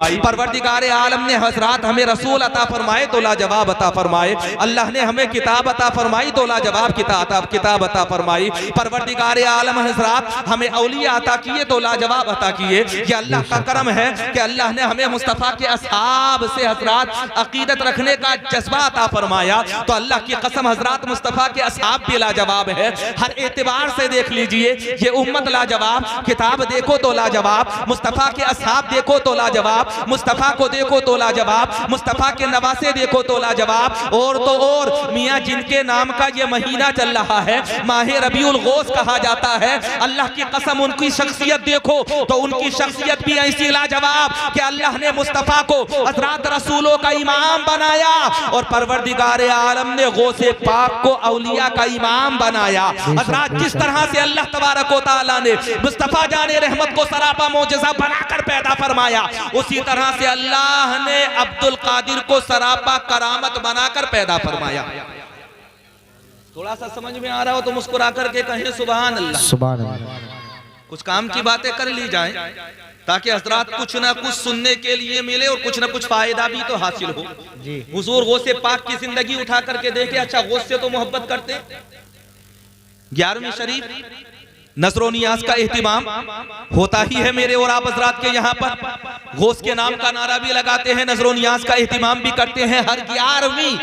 परवरदिगार आलम ने हजरात हमें रसूल अता फरमाए तो लाजवाब अता फरमाए। अल्लाह ने हमें किताब अता फरमाई तो लाजवाब किताब अता फरमाई। परवरदिगार आलम हजरात हमें औलिया अता किए तो लाजवाब अता किए। ये अल्लाह का करम है कि अल्लाह ने हमें मुस्तफ़ा के असहाब से हजरात अकीदत रखने का जज्बा अता फरमाया। तो अल्लाह की कसम हजरात मुस्तफ़ा के असहाब भी लाजवाब है। हर एतबार से देख लीजिए, ये उम्मत लाजवाब, किताब देखो तो लाजवाब, मुस्तफ़ा के असहाब देखो तो लाजवाब, मुस्तफ़ा को देखो तो लाजवाब, मुस्तफ़ा के नवासे देखो तो लाजवाब। और तो और मियाँ जिनके नाम का ये महीना चल रहा है, माह रबीउल गौस कहा जाता है, अल्लाह की कसम उनकी शख्सियत देखो तो उनकी शख्सियत भी ऐसी लाजवाब कि अल्लाह ने मुस्तफ़ा को हज़रात रसूलों का इमाम बनाया और परवरदिगार आलम ने गौसे पाक को औलिया का इमाम बनाया। हज़रात जिस तरह से अल्लाह तबारक व तआला ने मुस्तफ़ा जाने रहमत को सरापा मोजज़ा बनाकर पैदा फरमाया, उसी तरह से अल्लाह ने अब्दुल कादिर को सरापा करामत बनाकर पैदा फरमाया। थोड़ा सा समझ में आ रहा हो तो मुस्कुरा करके कहें सुभान अल्लाह। सुभान अल्लाह। कुछ काम की बातें कर ली जाएं ताकि हजरात कुछ ना कुछ सुनने के लिए मिले और कुछ ना कुछ फायदा भी तो हासिल हो। हुजूर गौसे पाक की जिंदगी उठा करके देखे। अच्छा, गौस से तो मोहब्बत करते। 11वीं शरीफ नज़रो नियाज का एहतिमाम होता ही है मेरे और आप हजरात के यहाँ पर। गौस के नाम का नारा भी लगाते हैं, नज़रो नियाज का एहतिमाम भी करते हैं। हर 11वीं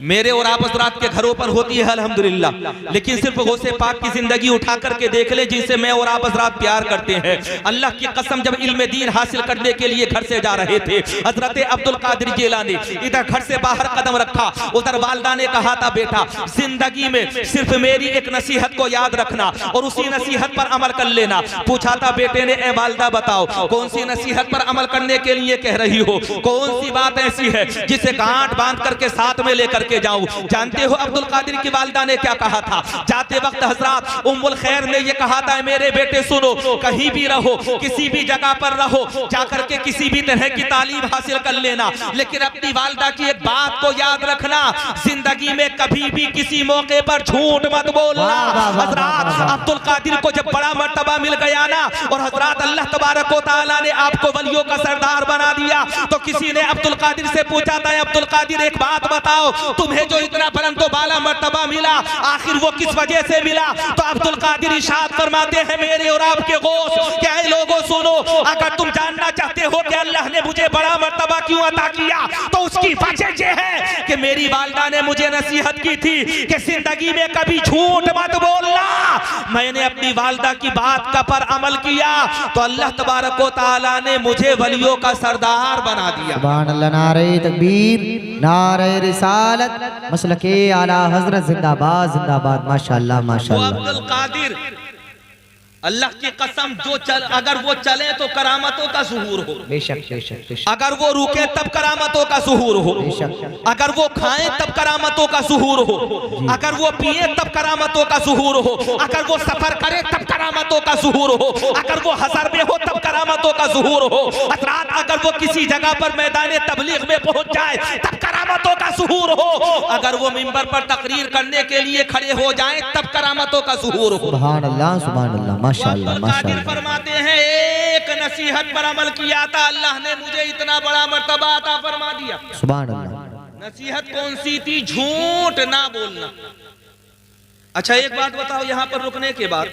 मेरे और आप हजरात के घरों पर होती है अल्हम्दुलिल्लाह। लेकिन सिर्फ गौसे पाक की जिंदगी उठा करके देख ले जिनसे मैं और आप हजरात प्यार करते हैं। अल्लाह की कसम, जब इल्म दीन हासिल करने के लिए घर से जा रहे थे हजरत अब्दुल कादिर जिलानी, इधर घर से बाहर कदम रखा, उधर वालदा ने कहा था बेटा जिंदगी में सिर्फ मेरी एक नसीहत को याद रखना और उसी नसीहत पर अमल कर लेना। पूछा था बेटे ने, ए वालदा बताओ कौन सी नसीहत पर अमल करने के लिए कह रही हो, कौन सी बात ऐसी है जिसे गांठ बांध करके साथ में लेकर के जाऊं। जानते हो अब्दुल कादिर की वालिदा ने क्या कहा था? जाते वक्त हजरात उम्मुल खैर ने ये कहा था, मेरे बेटे सुनो, कहीं भी रहो, किसी भी जगह पर रहो, जाकर के किसी भी तरह की तालीम हासिल कर लेना, लेकिन अपनी वालिदा की एक बात को याद रखना, जिंदगी में कभी भी किसी मौके पर झूठ मत बोलना। हजरात अब्दुल कादिर को जब बड़ा मर्तबा मिल गया ना और हजरात अल्लाह तबारक व तआला ने आपको वलियों का सरदार बना दिया, तो किसी ने अब्दुल कादिर से पूछा था, अब्दुल कादिर एक बात बताओ, तुम्हें जो इतना बुलंद बाला मर्तबा मिला आखिर वो किस वजह से मिला? तो अब्दुल कादिर इरशाद फरमाते हैं, मेरे और आपके गौस, क्या है लोगों सुनो, अगर तुम जानना चाहते हो कि अल्लाह ने मुझे बड़ा मर्तबा क्यों अता किया, तो उसकी वजह ये है कि मेरी वालिदा ने मुझे नसीहत की थी कि जिंदगी में कभी झूठ मत बोलना। मैंने अपनी वालिदा की बात का पर अमल किया तो अल्लाह तबारक व तआला ने मुझे वलियों का सरदार बना दिया। सुभान अल्लाह। नारे तकबीर, नारे रिसालत, मसलके आला हजरत जिंदाबाद जिंदाबाद। माशाअल्लाह माशाअल्लाह। अब्दुल कादिर अल्लाह की कसम अगर वो चले तो करामतों का ज़ुहूर हो, बेशक बेशक बेशक। अगर वो रुके तब करामतों का ज़ुहूर हो, अगर वो खाएं तब करामतों का ज़ुहूर हो, अगर वो पिए तब करामतों का ज़ुहूर हो, अगर वो सफर करे तब करामतों का ज़ुहूर हो, अगर वो हज़र में हो तब करामतों का ज़ुहूर हो। हज़रात अगर वो किसी जगह पर मैदान तबलीग में पहुंच जाए तब करामतों का ज़ुहूर हो, अगर वो मिंबर पर तकरीर करने के लिए खड़े हो जाए तब करामतों का ज़ुहूर हो। सुभान अल्लाह सुभान अल्लाह। माशाअल्लाह माशाअल्लाह। फरमाते हैं, एक नसीहत पर अमल किया था, अल्लाह ने मुझे इतना बड़ा मर्तबा अता फरमा दिया। सुभान अल्लाह। नसीहत कौन सी थी? झूठ ना बोलना। अच्छा एक बात बताओ, यहाँ पर रुकने के बाद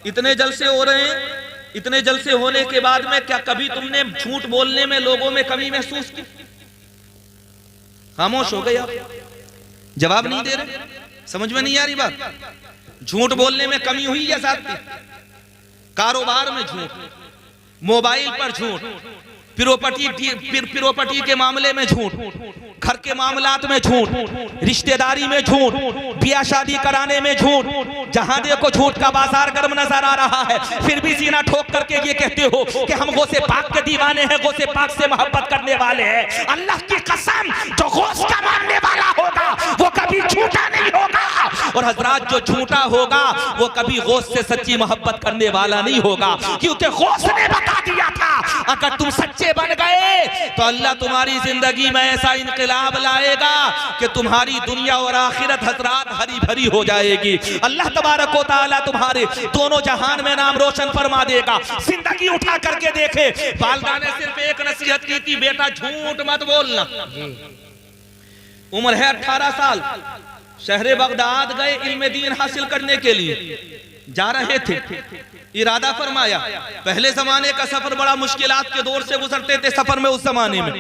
इतने जलसे हो रहे हैं, इतने जलसे होने के बाद में क्या कभी तुमने झूठ बोलने में लोगों में कमी महसूस की? खामोश हो गए आप, जवाब नहीं दे रहे, समझ में नहीं आ रही बात। झूठ बोलने में कमी हुई या ज्यादती? कारोबार में झूठ, मोबाइल पर झूठ, प्रॉपर्टी के मामले में झूठ, घर के मामलात में झूठ, रिश्तेदारी में झूठ, ब्याह शादी कराने में झूठ, जहां देखो झूठ का बाजार गर्म नजर आ रहा है, फिर भी सीना ठोक करके ये कहते हो कि हम गौसे पाक के दीवाने हैं, गौसे पाक से मोहब्बत करने वाले हैं। अल्लाह की कसम, जो गौस का मानने वाला होगा वो कभी झूठा नहीं होगा, और हजरात जो झूठा होगा वो कभी गौस से सच्ची मोहब्बत करने वाला नहीं होगा, क्योंकि गौस ने बता दिया था, अगर तुम सच्चे बन गए तो अल्लाह तुम्हारी जिंदगी में ऐसा इनकलाब लाएगा कि तुम्हारी दुनिया और आखिरत हजरात हरी भरी हो जाएगी। अल्लाह तबारक व तआला तुम्हारे दोनों जहान में नाम रोशन फरमा देगा। जिंदगी उठा करके देखे, वालिदा ने सिर्फ एक नसीहत की थी, बेटा झूठ मत बोलना। उम्र है 18 साल, शहर बगदाद गए इल्म दीन हासिल करने के लिए, जा रहे थे, इरादा फरमाया। पहले जमाने का सफर बड़ा मुश्किलात के दौर से गुजरते थे। सफर में उस जमाने में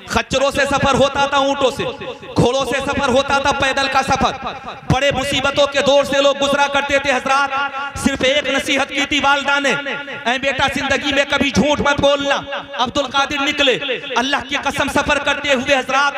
खच्चरों से सफर होता था, ऊंटों से, घोड़ों से सफर होता था, पैदल का सफर, बड़े मुसीबतों के दौर से लोग गुजरा करते थे। हजरात सिर्फ एक नसीहत की थी वालिदा ने, ऐ बेटा जिंदगी में कभी झूठ मत बोलना। अब्दुल कादिर निकले, अल्लाह की कसम सफर करते हुए हजरात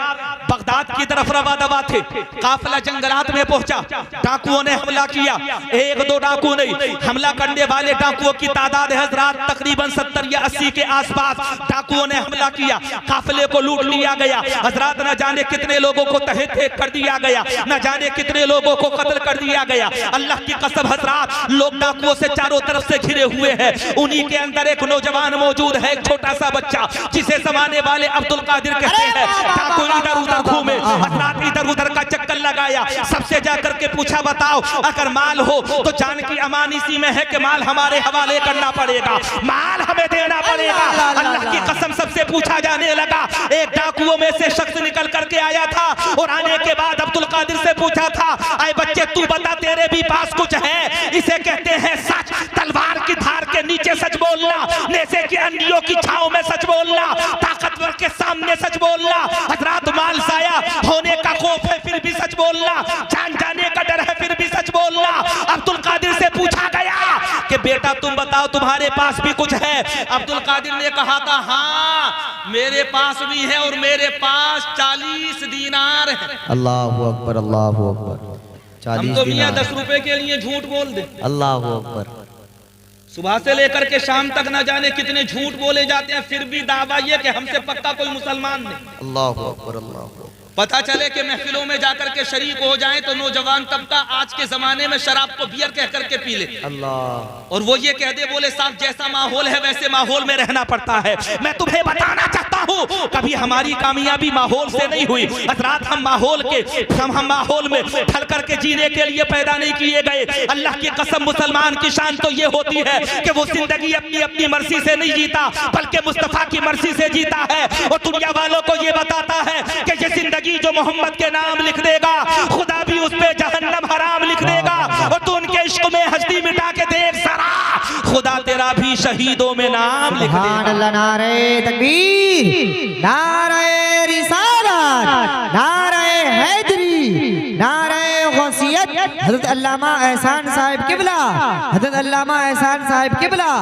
बगदाद की तरफ रवा दवा थे। काफिला जंगलात में पहुंचा, डाकुओं ने हमला किया। एक दो डाकू नहीं, हमला करने वाले डाकुओं की तादाद है हजरात तकरीबन 70 या 80 के आसपास। डाकुओं ने हमला किया, काफिले को लूट लिया गया। हजरात न जाने कितने लोगों को तहे तहे कर दिया गया, न जाने कितने लोगों को कत्ल कर दिया गया। अल्लाह की कसम हजरात लोग डाकुओं से चारों तरफ से घिरे हुए हैं। उन्हीं के अंदर एक नौजवान मौजूद है, एक छोटा सा बच्चा जिसे जमाने वाले अब्दुल कादिर कहते हैं। डाकू इधर उधर घूमे, हजरात इधर उधर का चक्कर लगाया, सबसे जाकर के पूछा बताओ अगर माल हो तो जान की अमान इसी में है कि माल हमारे हवाले करना पड़ेगा, माल हमें देना पड़ेगा। अल्लाह की कसम सबसे पूछा जाने लगा। एक डाकुओं में से शख्स निकल करके आया था और आने के बाद अब्दुल कादिर से पूछा था, आए बच्चे तू बता तेरे भी पास कुछ है? इसे कहते हैं सच। तलवार की धार के नीचे सच बोलना, नेज़े की अंडियों की छांव में सच बोलना, ताकतवर के सामने सच बोलना। हजरात माल जाया होने का खौफ है फिर भी सच बोलना, जान जाने का डर है फिर भी सच बोलना। अब्दुल कादिर से पूछा गया कि बेटा तुम बताओ तुम्हारे पास भी कुछ है? अब्दुल कादिर ने कहा था हाँ मेरे पास भी है और मेरे पास 40 दीनार है। अल्लाहु अकबर, अल्लाहु अकबर। 40 हम तो मियां दीनार 10 रुपए के लिए झूठ बोल दे। अल्लाहु अकबर। सुबह से लेकर के शाम तक न जाने कितने झूठ बोले जाते हैं, फिर भी दावा ये कि हमसे पक्का कोई मुसलमान नहीं। अल्लाहु अकबर, अल्लाहु अकबर। पता चले कि महफिलों में जाकर के शरीक हो जाएं तो नौजवान तबका आज के जमाने में शराब को बियर कह करके पी ले, अल्लाह, और वो ये कह दे बोले साहब जैसा माहौल है वैसे माहौल में रहना पड़ता है। मैं तुम्हें बताना चाहता हूँ कभी हमारी कामयाबी माहौल से नहीं हुई। हजरात हम माहौल में ढल करके जीने के लिए पैदा नहीं किए गए। अल्लाह की कसम मुसलमान की शान तो ये होती है कि वो जिंदगी अपनी अपनी मर्जी से नहीं जीता बल्कि मुस्तफा की मर्जी से जीता है। और दुनिया वालों को ये बताता है कि ये जिंदगी जो मोहम्मद के नाम लिख देगा खुदा भी उस पे जहन्नम हराम लिख देगा। और तू उनके इश्क में हस्ती मिटा के देख जरा, खुदा तेरा भी शहीदों में नाम लिख देगा। नारे तकबीर, नारे रिसालत, नारे हैदरी, नारे गौसियत। हज़रत अल्लामा एहसान साहिब किबला, हज़रत अल्लामा एहसान साहिब किबला,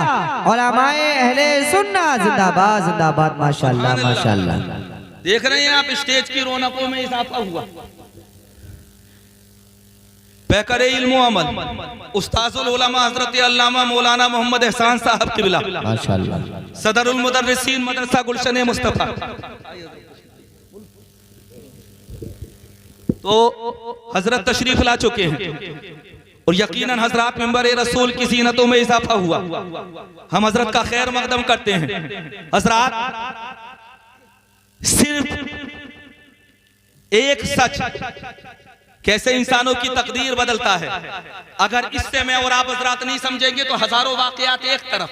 उलमाए अहले सुन्नत जिंदाबाद जिंदाबाद। माशाअल्लाह माशाअल्लाह। देख रहे हैं आप स्टेज की रौनकों में इजाफा हुआ। पैकरे इल्म अमल उस्ताजुल उलमा हजरत अल्लामा मौलाना मोहम्मद एहसान साहब किबला माशाअल्लाह, सदरुल मुदर्रिसीन मदरसा गुलशन मुस्तफा। तो हजरत तशरीफ ला चुके हैं और यकीनन हजरत मिंबर रसूल की जीनतों में इजाफा हुआ। हम हजरत का खैर मकदम करते हैं। हजरत सिर्फ एक सच कैसे इंसानों की तकदीर बदलता है। अगर इससे मैं और आप हजरात नहीं समझेंगे तो हजारों वाकयात एक तरफ,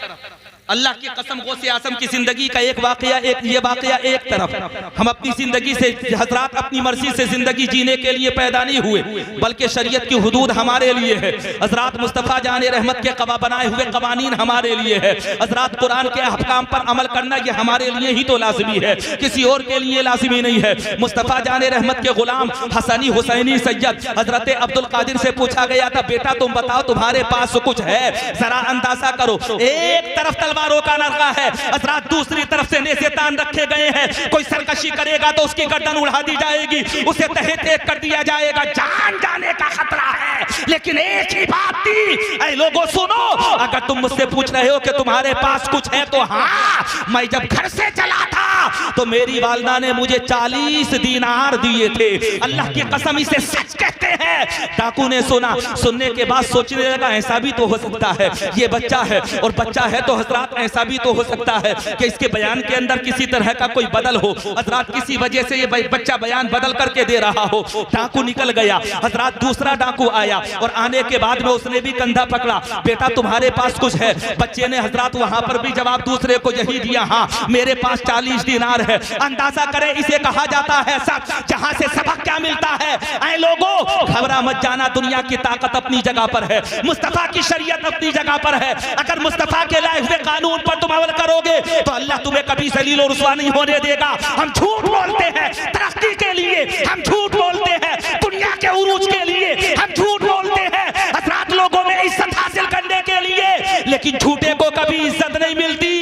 अल्लाह की कसम गौसे आज़म की जिंदगी का एक वाकया, एक ये वाकया एक तरफ। हम अपनी जिंदगी से हजरात अपनी मर्जी से जिंदगी जीने के लिए पैदा नहीं हुए बल्कि शरीयत की हुदूद हमारे लिए है। हजरात मुस्तफ़ा जाने रहमत के बनाए हुए कवानीन हमारे लिए है। हजरात कुरान के अहकाम पर अमल करना ये हमारे लिए ही तो लाजमी है, किसी और के लिए लाजमी नहीं है। मुस्तफ़ा जाने रहमत के गुलाम हसनी हुसैनी सैयद हजरत अब्दुल कादिर से पूछा गया था बेटा तुम बताओ तुम्हारे पास कुछ है? जरा अंदाजा करो, एक तरफ तलवारों का नरका है, हजरात दूसरी तरफ से नेज़े तान रखे गए हैं। कोई सरकशी करेगा तो उसकी गर्दन उड़ा दी जाएगी, उसे तहे तहे कर दिया जाएगा, जान जाने का खतरा है। लेकिन एक ही बात थी, ऐ लोगों सुनो, अगर तुम मुझसे पूछ रहे हो कि तुम्हारे पास कुछ है तो हाँ, मैं जब घर से चला था तो मेरी वालिदा ने मुझे 40 दीनार दिए थे। अल्लाह की कसम इसे सच कहते हैं। डाकू ने सुना, सुनने के बाद सोचने लगा ऐसा भी तो हो सकता है, ये बच्चा है और बच्चा है तो हजरात ऐसा भी तो हो सकता है कि इसके बयान के अंदर किसी तरह का कोई बदल हो, हजरात किसी वजह से ये बच्चा बयान बदल करके दे रहा हो। डाकू निकल गया, हजरात दूसरा डाकू आया और आने के बाद में उसने भी कंधा पकड़ा, बेटा तुम्हारे पास कुछ है? बच्चे ने हजरात वहां पर भी जवाब दूसरे को यही दिया, हाँ मेरे पास 40 दिनार है। अंदाजा करें इसे कहा जाता है सच, जहां से सबक क्या मिलता है। ऐ लोगों घबरा मत जाना, दुनिया की ताकत अपनी जगह पर है, मुस्तफा की शरीयत अपनी जगह पर है। अगर मुस्तफा के लाए हुए कानून पर तुम अमल करोगे तो अल्लाह तुम्हें कभी जलील और रुसवा नहीं होने देगा। हम झूठ बोलते हैं तरक्की के लिए, हम झूठ बोलते हैं दुनिया के उरूज के लिए, हम झूठ बोलते हैं हजरात लोगों में इज्जत हासिल करने के लिए, लेकिन झूठे को कभी इज्जत नहीं मिलती।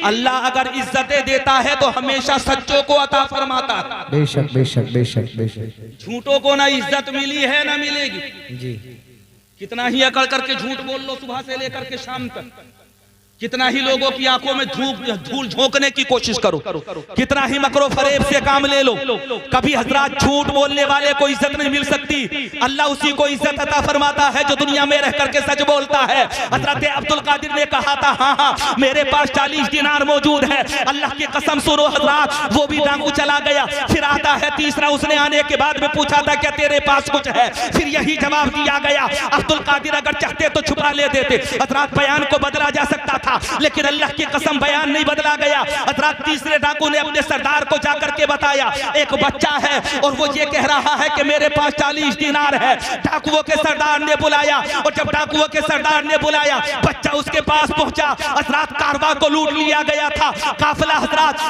अल्लाह अगर इज्जतें देता है तो हमेशा सच्चों को अता फरमाता है। बेशक बेशक बेशक बेशक। झूठों को ना इज्जत मिली है ना मिलेगी जी। कितना ही अकड़ करके झूठ बोल लो सुबह से लेकर के शाम तक, कितना ही लोगों की आंखों में धूल झोंकने की कोशिश करो, कितना ही मकरो फरेब से काम ले लो, कभी हजरात झूठ बोलने वाले को इज्जत नहीं मिल सकती। अल्लाह उसी को इज्जत अता फरमाता है जो दुनिया में रह करके सच बोलता है। हजरत अब्दुल कादिर ने कहा था हाँ हाँ मेरे पास 40 दिनार मौजूद है। अल्लाह की कसम सुनो हजरात, वो भी डाकू चला गया। फिर आता है तीसरा, उसने आने के बाद में पूछा था क्या तेरे पास कुछ है? फिर यही जवाब दिया गया। अब्दुल कादिर अगर चाहते तो छुपा ले देते, हजरात बयान को बदला जा सकता था, लेकिन अल्लाह की कसम बयान नहीं बदला गया। हजरात तीसरे डाकू ने अपने सरदार को जाकर के बताया एक बच्चा है और वो ये कह रहा है कि मेरे पास 40 दिनार है। डाकुओं के सरदार ने बुलाया और जब डाकुओं के सरदार ने बुलाया बच्चा उसके पास पहुंचा। हजरात कारवां को लूट लिया गया था, काफिला हजरात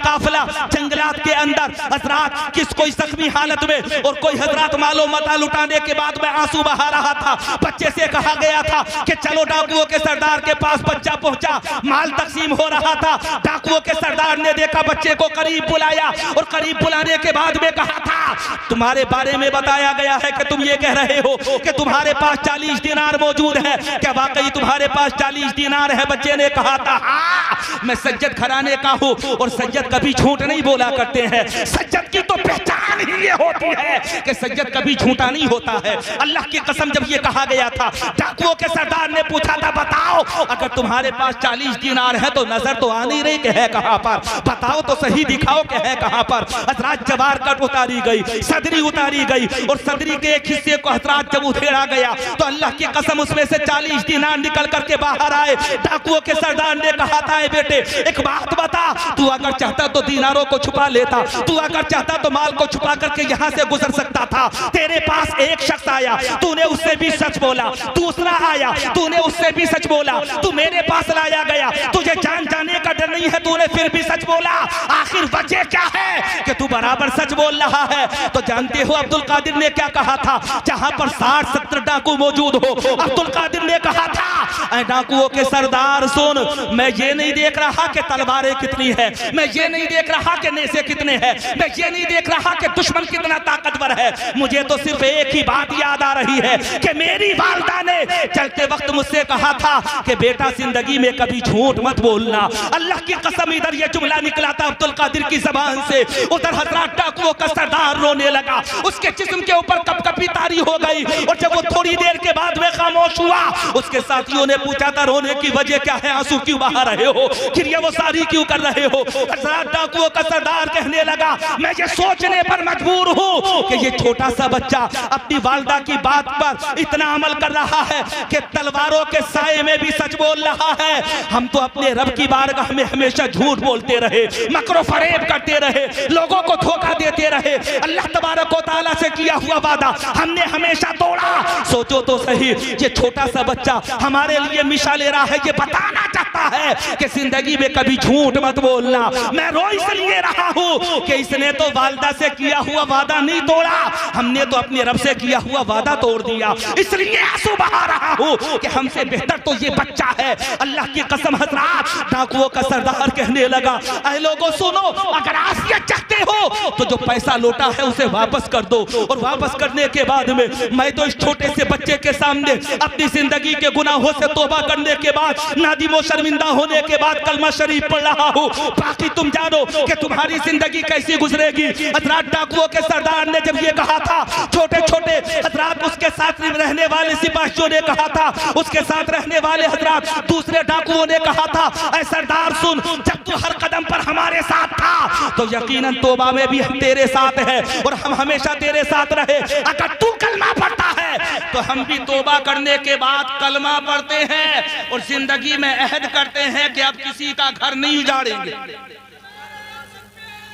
काफिला जंगलात के अंदर, हजरात किस कोई जख्मी हालत में और कोई हजरात मालो मता लुटाने के बाद में आंसू बहा रहा था। बच्चे से कहा गया था कि चलो डाकुओं के सरदार के पास। बच्चा पहुंचा, माल तकसीम हो रहा था। डाकुओं के सरदार ने देखा, बच्चे को करीब बुलाया और करीब बुलाने के बाद में कहा था तुम्हारे बारे में बताया गया है कि तुम ये कह रहे हो कि तुम्हारे पास 40 दिनार मौजूद है, क्या वाकई तुम्हारे पास 40 दिनार है? बच्चे ने कहा था हाँ मैं सज्जद घराने का हूं और सज्जद कभी झूठ नहीं बोला करते हैं। सज्जद की तो पहचान ही ये होती है कि सज्जद कभी झूठा नहीं होता है। अल्लाह की कसम जब ये कहा गया था, डाकुओं के सरदार ने पूछा था बताओ अगर तुम्हारे पास 40 दिनार है तो नजर तो आ नहीं रही कि है कहां पर, बताओ तो सही दिखाओ कि है कहां पर। हजरात जवार कट उतारी गई, सदरी उतारी गई और सदरी के एक हिस्से को हजरात जब उधेड़ा गया तो अल्लाह की कसम उसमें से 40 दिनार निकल करके बाहर आए। डाकुओं के सरदार ने कहा था बेटे एक बात बता, तू अगर चाहता तो दिनारों को छुपा लेता, तू अगर चाहता तो माल को छुपा करके यहाँ से गुजर सकता था। तेरे पास एक शख्स आया, तूने उससे भी सच बोला, दूसरा आया, तूने उससे भी सच बोला, तू मेरे पास लाया गया, तुझे जान जाने का डर नहीं है, तूने फिर भी सच बोला। आखिर वजह क्या है कि तू बराबर सच बोल रहा है? तो जानते हो अब्दुल कादिर ने क्या कहा था? जहां पर 60-70 डाकू मौजूद हो, अब्दुल कादिर ने कहा था डाकुओं के सरदार सुन, मैं ये नहीं देख रहा कि तलवारें कितनी है, मैं ये नहीं देख रहा कि नेज़े कितने हैं, मैं ये नहीं देख रहा कि दुश्मन कितना ताकतवर है, मुझे तो सिर्फ एक ही बात याद आ रही है कि मेरी वालिदा ने चलते वक्त मुझसे कहा था कि बेटा जिंदगी में कभी झूठ मत बोलना। अल्लाह की कसम इधर ये जुमला निकला था अब्दुल कादिर की जबान से, उधर हजरात डाकुओं का सरदार रोने लगा, उसके जिस्म के ऊपर कपकपी तारी हो गई और जब वो थोड़ी देर के बाद में खामोश हुआ, उसके साथियों ने पूछा था रोने की वजह क्या है, आंसू क्यों बहा रहे हो, फिर ये वो सारी क्यों कर रहे हो? हजरात डाकुओं का सरदार कहने लगा मैं ये सोचने पर मजबूर हूँ कि ये छोटा सा बच्चा अपनी वालिदा की बात पर इतना अमल कर रहा है कि तलवारों के साए में भी सच बोल रहा है। हम तो अपने रब की बारगाह में हमेशा झूठ बोलते रहे, मकरो फरेब करते रहे, लोगों को धोखा देते रहे, अल्लाह तबारक व तआला से किया हुआ वादा हमने हमेशा तोड़ा। सोचो तो सही, ये छोटा सा बच्चा हमारे लिए मिसाल ले रहा है, ये बताना चाहता है कि जिंदगी में कभी झूठ मत बोलना। मैं रो इसलिए रहा हूँ कि इसने तो वालिदा से किया हुआ वादा नहीं तोड़ा, हमने तो अपने रब से किया हुआ वादा तोड़ दिया, इसलिए आंसू बहा रहा हूँ कि हमसे बेहतर तो ये बच्चा है। अल्लाह की कसम हजरात डाकुओं का सरदार कहने लगा ऐ लोगों सुनो, अगर आसियत चाहते हो तो जो पैसा लौटा है उसे वापस कर दो। और वापस करने के बाद में मैं तो इस छोटे से बच्चे के सामने अपनी जिंदगी के गुनाहों से तौबा करने के बाद, नादिम और शर्मिंदा होने के बाद कलमा शरीफ पढ़ रहा हूँ। बाकी तुम जानो कि तुम्हारी जिंदगी कैसी गुजरेगी। हजरात डाकुओं के सरदार ने जब ये कहा था, छोटे छोटे हजरात उसके साथ रहने वाले सिपाहियों ने कहा था, उसके साथ रहने वाले हजरात दूसरे डाकुओं ने कहा था, ऐ सरदार सुन, जब तू हर कदम पर हमारे साथ था तो यकीनन तौबा में भी हम तेरे साथ है और हम हमेशा तेरे साथ रहे। अगर तू कलमा पढ़ता है तो हम भी तौबा करने के बाद कलमा पढ़ते हैं और जिंदगी में अहद करते हैं कि अब किसी का घर नहीं उजाड़ेंगे।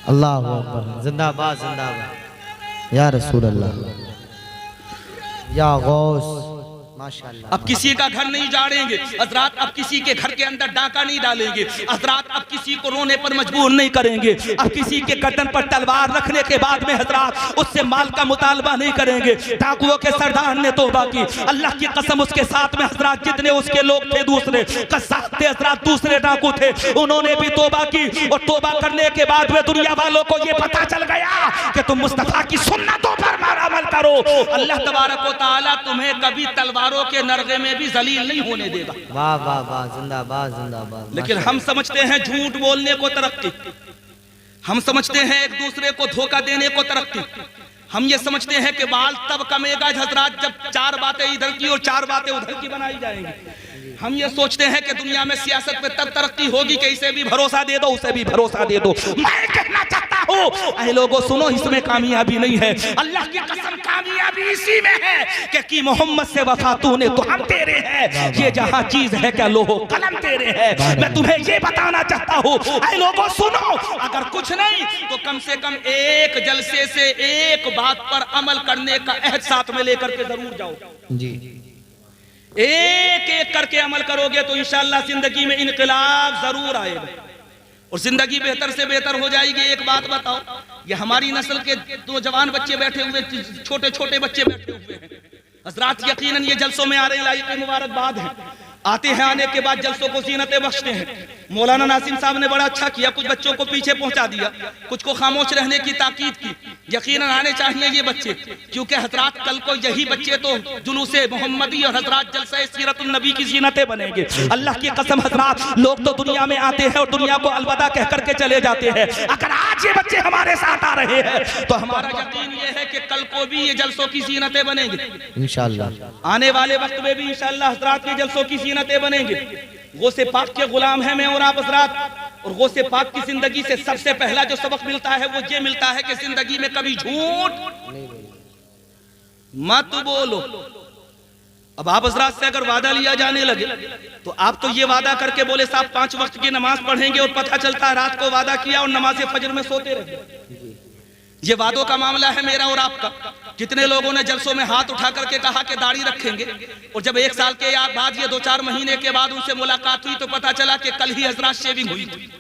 अल्लाह अकबर, जिंदाबाद जिंदाबाद या रसूल अल्लाह या गौस, माशाअल्लाह। अब किसी का घर नहीं उजाड़ेंगे हजरात, अब किसी के घर के अंदर डाका नहीं डालेंगे हजरात, अब किसी को रोने पर मजबूर नहीं करेंगे, अब किसी के गर्दन पर तलवार रखने के बाद में हजरात उससे माल का मुतालबा नहीं करेंगे। डाकुओं के सरदार ने तौबा की, अल्लाह की कसम उसके साथ में हजरात जितने उसके लोग थे दूसरे कसाब थे हजरात, दूसरे डाकू थे, उन्होंने भी तौबा की। और तौबा करने के बाद में दुनिया वालों को ये पता चल गया कि तुम मुस्तफा की सुन्नतों पर अमल करो, अल्लाह तबारक व तआला तुम्हें कभी तलवारों के नरगे में भी जलील नहीं होने देगा। वाह वाह वाह, जिंदाबाद जिंदाबाद। लेकिन हम समझते हैं झूठ बोलने को तरक्की, हम समझते हैं एक दूसरे को धोखा देने को तरक्की, हम ये समझते हैं कि बाल तब कमेगा हजरात जब चार बातें इधर की और चार बातें उधर की बनाई जाएंगी। हम ये सोचते हैं कि दुनिया में सियासत में तब तरक्की होगी कि इसे भी भरोसा दे दो उसे भी भरोसा दे दो। मैं कहना चाहता हूँ ऐ लोगों सुनो, इसमें कामयाबी नहीं है, अल्लाह की कसम कामयाबी इसी में है कि मोहम्मद से वफा तूने तो हम तेरे हैं, ये जहाँ चीज है क्या लोहो कलम तेरे है। मैं तुम्हें ये बताना चाहता हूँ ऐ लोगों सुनो, अगर कुछ नहीं तो कम से कम एक जलसे से एक बात पर अमल करने का अहद साथ में लेकर के जरूर जाओ जी। एक एक करके अमल करोगे तो इंशाअल्लाह जिंदगी में इनकलाब जरूर आएगा और जिंदगी बेहतर से बेहतर हो जाएगी। एक बात बताओ, ये हमारी नस्ल के दो जवान बच्चे बैठे हुए, छोटे छोटे बच्चे बैठे हुए हैं हजरात, यकीनन ये जलसों में आ रहे हैं, लाइक मुबारकबाद है, आते हैं, आने के बाद जलसों को ज़ीनतें बख्शते हैं। मौलाना नासिम साहब ने बड़ा अच्छा किया, कुछ बच्चों को पीछे पहुंचा दिया, कुछ को खामोश रहने की ताकीद की। यकीनन आने चाहिए ये बच्चे, क्योंकि हजरात कल को यही बच्चे तो जुलूसे मोहम्मदी और हजरात जलसा सीरतुन नबी की ज़ीनतें बनेंगे। अल्लाह की कसम हजरात, लोग तो दुनिया में आते हैं और दुनिया को अलविदा कह करके चले जाते हैं, अगर आज ये बच्चे हमारे साथ आ रहे हैं तो हमारा यकीन ये है कि कल को भी ये जलसों की ज़ीनतें बनेंगे इंशाअल्लाह। आने वाले वक्त में भी इंशाअल्लाह हजरात के जलसों की ज़ीनतें बनेंगे। गौसे पाक के गुलाम है मैं और आप हजरात, और गौसे पाक की जिंदगी से सबसे पहला जो सबक मिलता है वो ये मिलता है कि जिंदगी में कभी झूठ मत बोलो। अब आप हजरात से अगर वादा लिया जाने लगे तो आप तो ये वादा करके बोले साहब 5 वक्त की नमाज पढ़ेंगे और पता चलता है रात को वादा किया और नमाज फजर में सोते रहे। ये वादों का मामला है मेरा और आपका। कितने लोगों ने जलसों में हाथ उठा करके कहा कि दाढ़ी रखेंगे, और जब 1 साल के बाद ये 2-4 महीने के बाद उनसे मुलाकात हुई तो पता चला कि कल ही हजरात शेविंग हुई थी।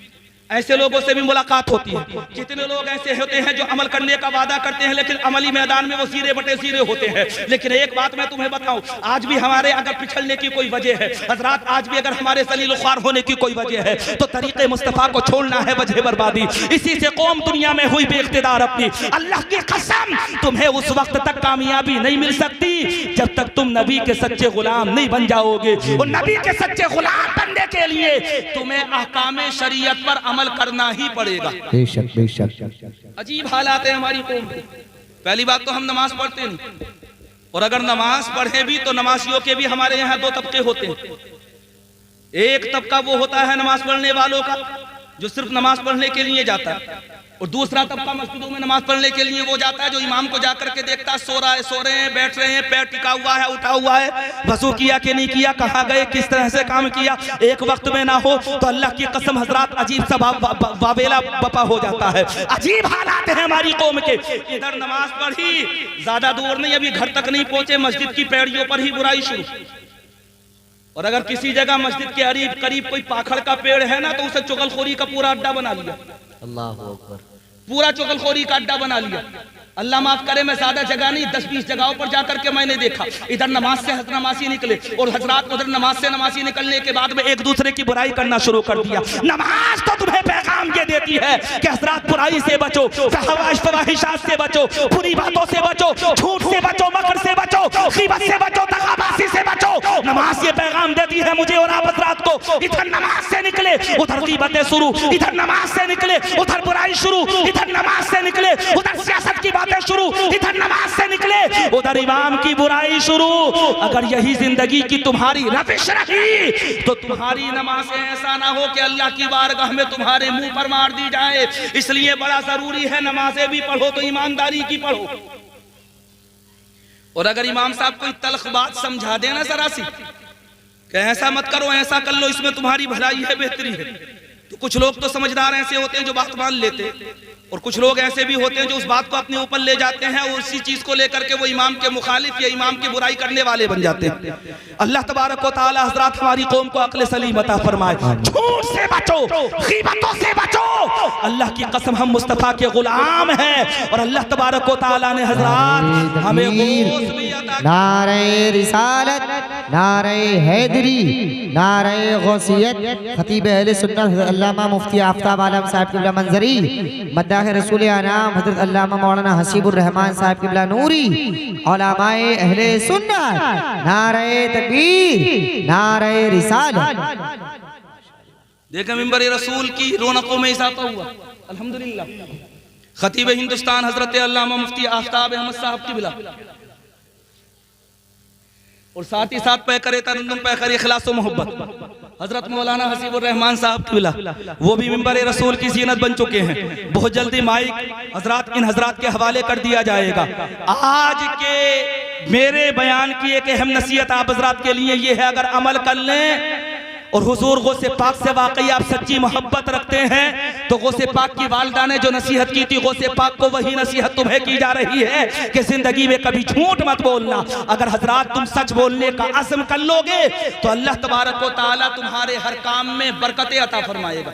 ऐसे लोगों से भी मुलाकात होती है। कितने लोग ऐसे होते हैं जो अमल करने का वादा करते हैं लेकिन अमली मैदान में वो सीरे बटे सीरे होते हैं। लेकिन एक बात मैं तुम्हें बताऊं, आज भी हमारे अगर पिछड़ने की कोई वजह है हजरात, आज भी अगर हमारे जलील ख्वार होने की कोई वजह है तो तरीके मुस्तफा को छोड़ना है वजह बर्बादी। इसी से कौम दुनिया में हुई बेइख्तिदार अपनी। अल्लाह की कसम, तुम्हें उस वक्त तक कामयाबी नहीं मिल सकती जब तक तुम नबी के सच्चे गुलाम नहीं बन जाओगे। और नबी के सच्चे गुलाम बनने के लिए तुम्हें अहकामे शरीयत पर अमल करना ही पड़ेगा। बेशक बेशक। अजीब हालात है हमारी कौम के। पहली बात तो हम नमाज पढ़ते नहीं, और अगर नमाज पढ़े भी तो नमाजियों के भी हमारे यहाँ 2 तबके होते हैं। एक तबका वो होता है नमाज पढ़ने वालों का जो सिर्फ नमाज पढ़ने के लिए जाता है, और दूसरा तबका मस्जिदों में नमाज पढ़ने के लिए वो जाता है जो इमाम को जाकर के देखता है सो रहे हैं, बैठ रहे हैं, पैर टिका हुआ है, उठा हुआ है, वजू किया कि नहीं किया, कहाँ गए, किस तरह से काम किया, एक वक्त में ना हो तो अल्लाह की कसम हजरात अजीब सा वावेला बपा हो जाता है। अजीब हालात है हमारी कौम के। इधर नमाज पढ़ी, ज्यादा दूर नहीं, अभी घर तक नहीं पहुंचे, मस्जिद की पैड़ियों पर ही बुराई शुरू। और अगर किसी जगह मस्जिद के करीब कोई पाखड़ का पेड़ है ना तो उसे चुगलखोरी का पूरा अड्डा बना लिया। अल्लाह अकबर। पूरा चुगलखोरी का अड्डा बना लिया। अल्लाह माफ करे, मैं ज्यादा जगह नहीं 10-20 जगहों पर जाकर के मैंने देखा, इधर नमाज से नमाजी निकले और हजरात उधर नमाज से नमाजी निकलने के बाद में एक दूसरे की बुराई करना शुरू कर दिया। नमाज तो तुम्हें पैगाम ये देती है कि हजरात बुराई से बचो, फवाहिशात से बचो, बुरी बातों से बचो, झूठ से बचो, मकर से बचो, गीबत से बचो, दगाबाजी से बचो। नमाज ये पैगाम देती है मुझे और आप हजरात को। इधर नमाज से निकले उधर गीबतें शुरू, इधर नमाज से निकले उधर बुराई शुरू, इधर नमाज से निकले उधर सियासत की शुरू, इधर नमाज से निकले उधर इमाम की बुराई शुरू। अगर यही जिंदगी की तुम्हारी रविश रही तो तुम्हारी नमाज ऐसा ना हो कि अल्लाह की बारगाह में तुम्हारे मुंह पर मार दी जाए। इसलिए बड़ा जरूरी है नमाजें भी पढ़ो तो ईमानदारी की पढ़ो। और अगर इमाम साहब कोई तल्ख बात समझा देना जरा सी कि ऐसा मत करो, ऐसा कर लो, इसमें तुम्हारी भलाई है, बेहतरी है, तो कुछ लोग तो समझदार ऐसे होते हैं जो बात मान लेते, और कुछ लोग ऐसे भी होते हैं जो उस बात को अपने ऊपर ले जाते हैं और उसी चीज को लेकर के वो इमाम के मुखालिफ या इमाम की बुराई करने वाले बन जाते हैं। अल्लाह तबारक व तआला हजरात हमारी कौम को अक्ल सलीम अता फरमाए। झूठ से बचो, गीबतों से बचो। अल्लाह की कसम हम मुस्तफा के गुलाम हैं और अल्लाह तबारक व तआला ने हजरात हमें नारे रिसालत, नारे हैदरी, नारे गौसियत, खतीब अहले सुन्नत अल्लामा मुफ्ती आफ्ताब आलम साहब क़िबला मंजरी, मद्दाह रसूल आनाम हज़रत अल्लामा मौलाना हसीबुर रहमान साहब क़िबला नूरी, उलमाए अहले सुन्नत, नारे तकबीर, नारे रिसालत। देखा मिंबर रसूल की रौनकों में इजाफा हुआ अल्हम्दुलिल्लाह। खतीब हिंदुस्तान हजरत अल्लामा मुफ्ती आफ्ताब अहमद साहब क़िबला और साथ ही साथ पैकर तरन्नुम पैकर इखलास व मोहब्बत हजरत मौलाना हसीबुर रहमान साहब क़िबला, वो भी मिंबर रसूल की ज़ीनत बन चुके हैं। बहुत जल्दी माइक हजरात इन हजरात के हवाले कर दिया जाएगा। आज के मेरे बयान की एक अहम नसीहत आप हजरात के लिए ये है, अगर अमल कर लें और हुजूर गौसे पाक से वाकई आप सच्ची मोहब्बत रखते हैं तो गौसे पाक की वालिदा ने जो नसीहत की थी, गौसे पाक को वही नसीहत तुम्हें की जा रही है कि जिंदगी में कभी झूठ मत बोलना। अगर हजरात तुम सच बोलने का अज़्म कर लोगे तो अल्लाह तबारक व तआला तुम्हारे हर काम में बरकतें अता फरमाएगा।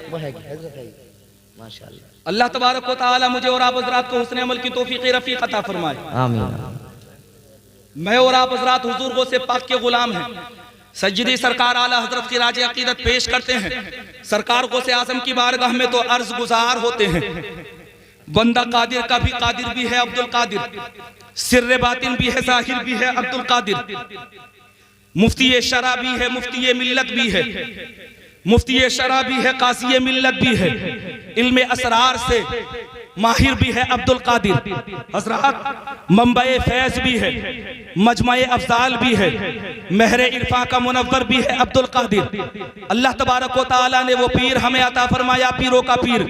माशाअल्लाह। अल्लाह तबारक व तआला मुझे और आप हजरात को हुस्न अमल की तौफीक रफीक अता फरमाए। आमीन। मैं और आप हजरात हुजूर गौसे पाक के गुलाम हैं। सज्जदी सरकार आला हजरत की राज अकीदत पेश करते हैं। सरकार गौसे आजम की बारगाह में तो अर्ज गुजार होते हैं। बंदा कादिर का भी कादिर भी है अब्दुल कादिर, सिर्र बातिन भी है जाहिर भी है अब्दुल कादिर, मुफ्ती शरा भी है मुफ्ती मिल्लत भी है, मुफ्ती शरा भी है कासी मिल्लत भी है, इल्मे असरार से माहिर भी है अब्दुल कादिर। हजरात मंबए फैज भी है, मजमाए अफजाल भी है, महरे इरफा का मुनव्वर भी है अब्दुल कादिर। अल्लाह तबारक व तआला ने वो पीर हमें अता फरमाया, पीरों का पीर,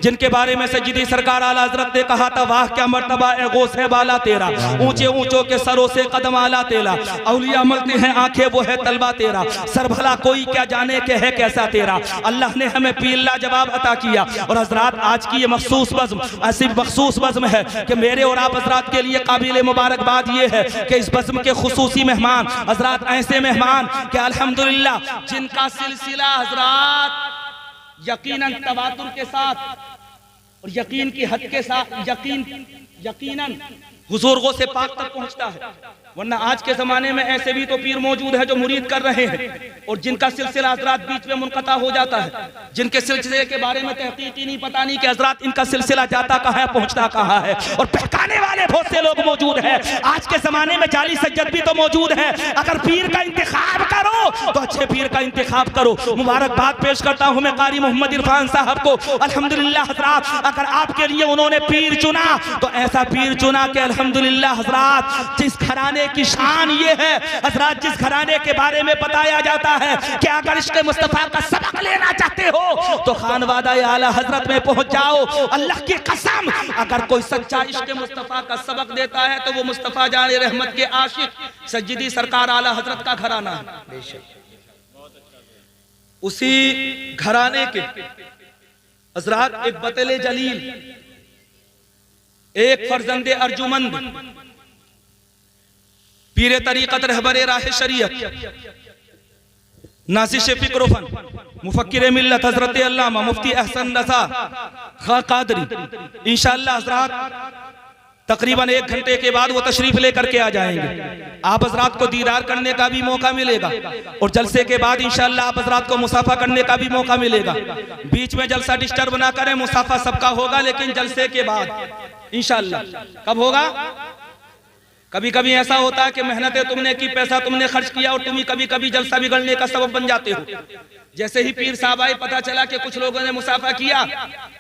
जिनके बारे में सज्जदी सरकार आला हजरत ने कहा था, वाह क्या मर्तबा ए गौस है बाला तेरा, ऊंचे ऊंचों के सरों से कदम आला तेरा, औलिया मलते हैं आंखें वो है तलबा तेरा, सर भला कोई क्या जाने के है कैसा तेरा। अल्लाह ने हमें पीर लाजवाब अता किया। और हजरात आज की ये मखसूस बज़्म ऐसी मखसूस बज़्म है कि मेरे और आप हजरात के लिए काबिल मुबारकबाद ये है कि इस बज़्म के खुसूसी मेहमान हजरात ऐसे मेहमान कि अल्हम्दुलिल्लाह जिनका सिलसिला हजरात यकीनन तवातुर के साथ और यकीन की हद के साथ यकीनन हुजूर गौसे पाक तक पहुंचता है। वरना आज के जमाने में ऐसे भी तो पीर मौजूद है जो मुरीद कर रहे हैं और जिनका सिलसिला हजरात बीच में मुनक़ता हो जाता है, जिनके सिलसिले के बारे में तहकीक ही नहीं पता नहीं कि हजरात इनका सिलसिला जाता कहाँ है पहुंचता कहाँ है, और बहकाने वाले बहुत से लोग मौजूद हैं। आज के जमाने में जाली सज्जद भी तो मौजूद है। अगर पीर का इंतखाब करो तो अच्छे पीर का इंतखाब करो। मुबारकबाद पेश करता हूँ मैं कारी मोहम्मद इरफान साहब को। अल्हम्दुलिल्लाह हजरात, अगर आपके लिए उन्होंने पीर चुना तो ऐसा पीर चुना कि अल्हम्दुलिल्लाह हजरात जिस घराने की शान ये है हजरात, जिस घराने के बारे में बताया जाता है कि अगर इश्क़ मुस्तफ़ा का सबक लेना चाहते हो तो खानवादा आला हजरत में पहुंच जाओ। अल्लाह की कसम, अगर कोई सच्चा इश्क़ मुस्तफ़ा का सबक देता है तो वो मुस्तफ़ा जाने रहमत के आशिक सज्जदी सरकार आला हजरत का घराना है। उसी घराने के हजरात एक बतले जलील, एक फर्जंदे अर्जुमंद, पीरे तरीक़त रहबरे राह शरीयत, नासिर फिक्रोफन मुफक्किर मिल्लत हजरत अल्लामा मुफ्ती अहसन रज़ा खां कादरी इंशाअल्लाह हजरात तकरीबन 1 घंटे के बाद वो तशरीफ लेकर के आ जाएंगे। आप हजरात को दीदार करने का भी मौका मिलेगा और जलसे के बाद इंशाअल्लाह आप हजरात को मुसाफा करने का भी मौका मिलेगा। बीच में जलसा डिस्टर्ब ना करें, मुसाफा सबका होगा लेकिन जलसे के बाद इंशाअल्लाह। कब होगा? कभी कभी ऐसा होता है कि मेहनतें तुमने की, पैसा तुमने खर्च किया और तुम ही कभी कभी जलसा बिगड़ने का सबब बन जाते हो। जैसे ही पीर साहब आए, पता चला कि कुछ लोगों ने मुसाफा किया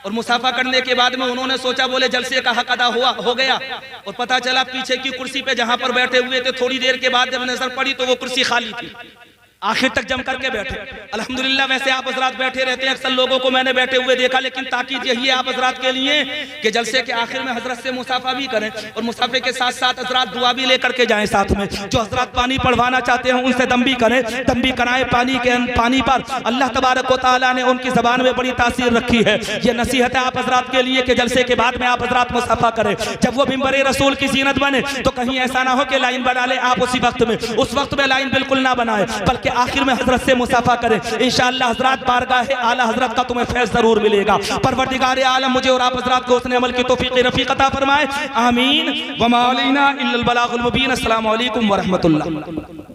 और मुसाफा करने के बाद में उन्होंने सोचा बोले जलसे का हक अदा हो गया, और पता चला पीछे की कुर्सी पे जहां पर बैठे हुए थे थोड़ी देर के बाद जब नजर पड़ी तो वो कुर्सी खाली थी। आखिर तक जम करके बैठे। अल्हम्दुलिल्लाह वैसे आप हजरात बैठे रहते हैं, अक्सर लोगों को मैंने बैठे हुए देखा, लेकिन ताकीद यही है आप हजरात के लिए कि जलसे के आखिर में हजरत से मुसाफा भी करें और मुसाफे के साथ साथ हजरात दुआ भी लेकर के जाएं साथ में। जो हजरात पानी पढ़वाना चाहते हैं उनसे दम भी करें, दम भी कराएं पानी पर। अल्लाह तबारक व तआला ने उनकी ज़बान में बड़ी तासीर रखी है। ये नसीहत है आप हजरात के लिए कि जलसे के बाद में आप हजरात मुसाफा करें। जब वो मिंबर रसूल की ज़ीनत बने तो कहीं ऐसा ना हो कि लाइन बना ले आप उसी वक्त में, उस वक्त में लाइन बिल्कुल ना बनाए, बल्कि आखिर में हजरत से मुसाफा करें। इंशाअल्लाह हजरात बारगाह आला हजरत का तुम्हें फैज़ जरूर मिलेगा। परवरदिगार आलम मुझे और आप हजरात को उसने अमल की तौफीक रफ़ीक अता फरमाए। आमीन। वमा अलैना इल्लल बलागुल मुबीन। अस्सलामु अलैकुम व रहमतुल्लाह।